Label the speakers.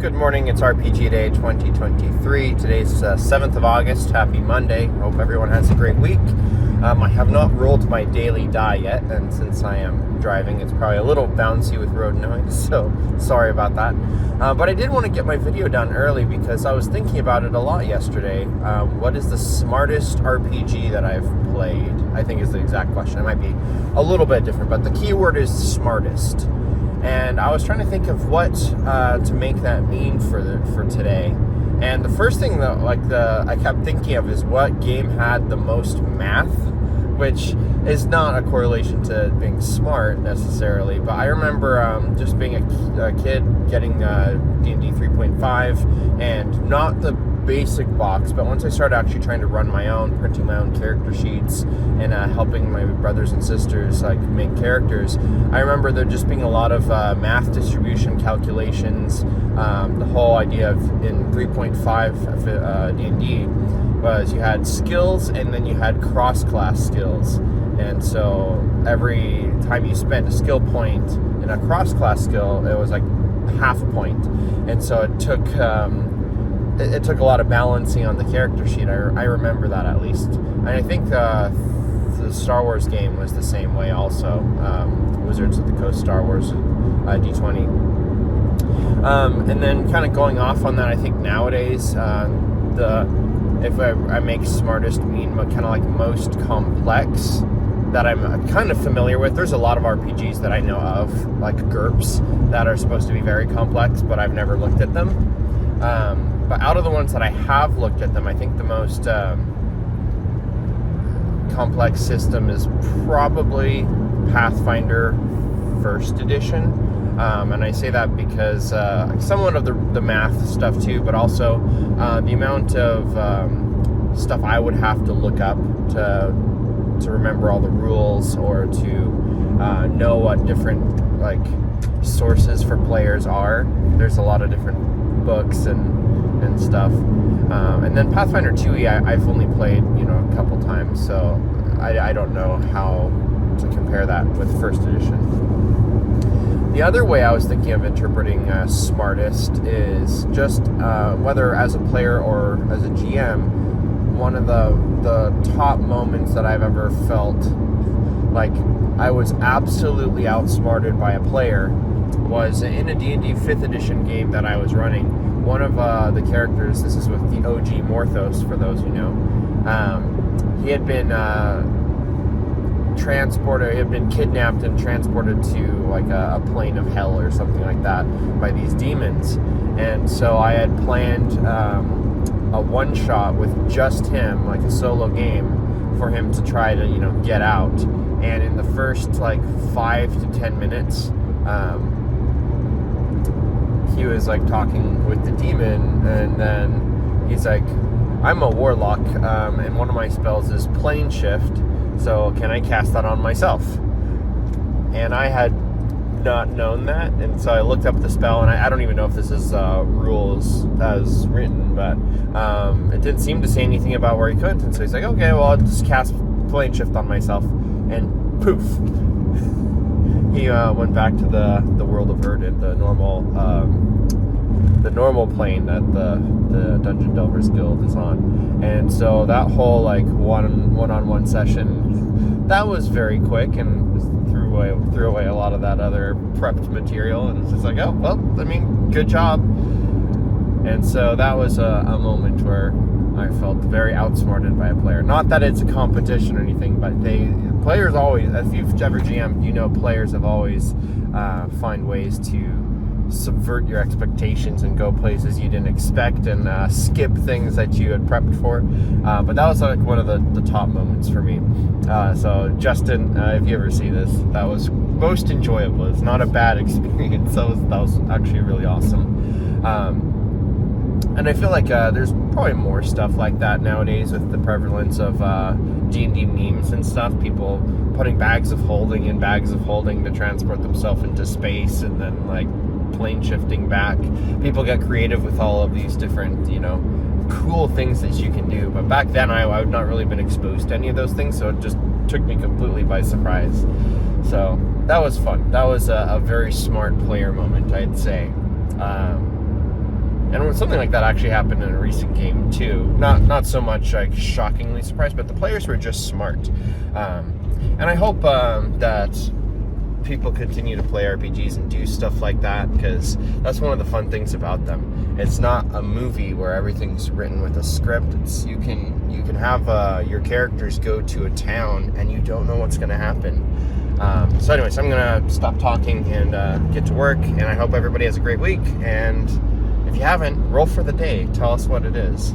Speaker 1: Good morning, it's RPG Day 2023. Today's 7th of August. Happy Monday. Hope everyone has a great week. I have not rolled my daily die yet, and since I am driving, it's probably a little bouncy with road noise, so sorry about that. But I did want to get my video done early because I was thinking about it a lot yesterday. What is the smartest RPG that I've played? I think is the exact question. It might be a little bit different, but the key word is smartest. And I was trying to think of what to make that mean for today. And the first thing that I kept thinking of is what game had the most math, which is not a correlation to being smart necessarily. But I remember just being a kid getting D&D 3.5 and not the basic box, but once I started actually trying to run my own, printing my own character sheets and helping my brothers and sisters make characters, I remember there just being a lot of math distribution calculations. The whole idea of in 3.5 D&D was you had skills and then you had cross-class skills, and so every time you spent a skill point in a cross-class skill, it was like half a point, and so it took a lot of balancing on the character sheet. I remember that at least. And I think the Star Wars game was the same way also. Wizards of the Coast Star Wars D20. And then kind of going off on that, I think nowadays, if I make smartest mean kind of like most complex that I'm kind of familiar with. There's a lot of RPGs that I know of, like GURPS, that are supposed to be very complex, but I've never looked at them. But out of the ones that I have looked at them, I think the most complex system is probably Pathfinder 1st edition. And I say that because somewhat of the math stuff too, but also the amount of stuff I would have to look up to remember all the rules or to know what different sources for players are. There's a lot of different books and stuff, and then Pathfinder 2e I've only played a couple times, so I don't know how to compare that with first edition. The other way I was thinking of interpreting smartest is just whether as a player or as a GM, one of the top moments that I've ever felt like I was absolutely outsmarted by a player was in a D&D 5th edition game that I was running. One of the characters, this is with the OG Morthos, for those who know, he had been transported, he had been kidnapped and transported to a plane of hell or something like that by these demons. And so I had planned a one-shot with just him, like a solo game, for him to try to, get out. And in the first 5 to 10 minutes, he was talking with the demon, and then he's like, I'm a warlock, and one of my spells is plane shift, so can I cast that on myself? And I had not known that, and so I looked up the spell, and I don't even know if this is rules as written, but it didn't seem to say anything about where he couldn't, and so he's like, okay, well, I'll just cast plane shift on myself, and poof. He went back to the world of Verdant, the normal plane that the Dungeon Delvers Guild is on. And so that whole one-on-one session, that was very quick and threw away a lot of that other prepped material, and it's just like, oh well, good job. And so that was a moment where I felt very outsmarted by a player. Not that it's a competition or anything, but players always, if you've ever GM'd, players have always find ways to subvert your expectations and go places you didn't expect and skip things that you had prepped for. But that was one of the top moments for me. So Justin, if you ever see this, that was most enjoyable. It's not a bad experience. That was actually really awesome. And I feel like there's probably more stuff like that nowadays with the prevalence of D&D memes and stuff. People putting bags of holding in bags of holding to transport themselves into space, and then plane shifting back. People get creative with all of these different, cool things that you can do. But back then I had not really been exposed to any of those things, so it just took me completely by surprise. So that was fun. That was a very smart player moment, I'd say. And something like that actually happened in a recent game too. Not so much like shockingly surprised, but the players were just smart. And I hope that people continue to play RPGs and do stuff like that, because that's one of the fun things about them. It's not a movie where everything's written with a script. You can have your characters go to a town and you don't know what's going to happen. So anyways, I'm going to stop talking and get to work, and I hope everybody has a great week. And if you haven't, roll for the day. Tell us what it is.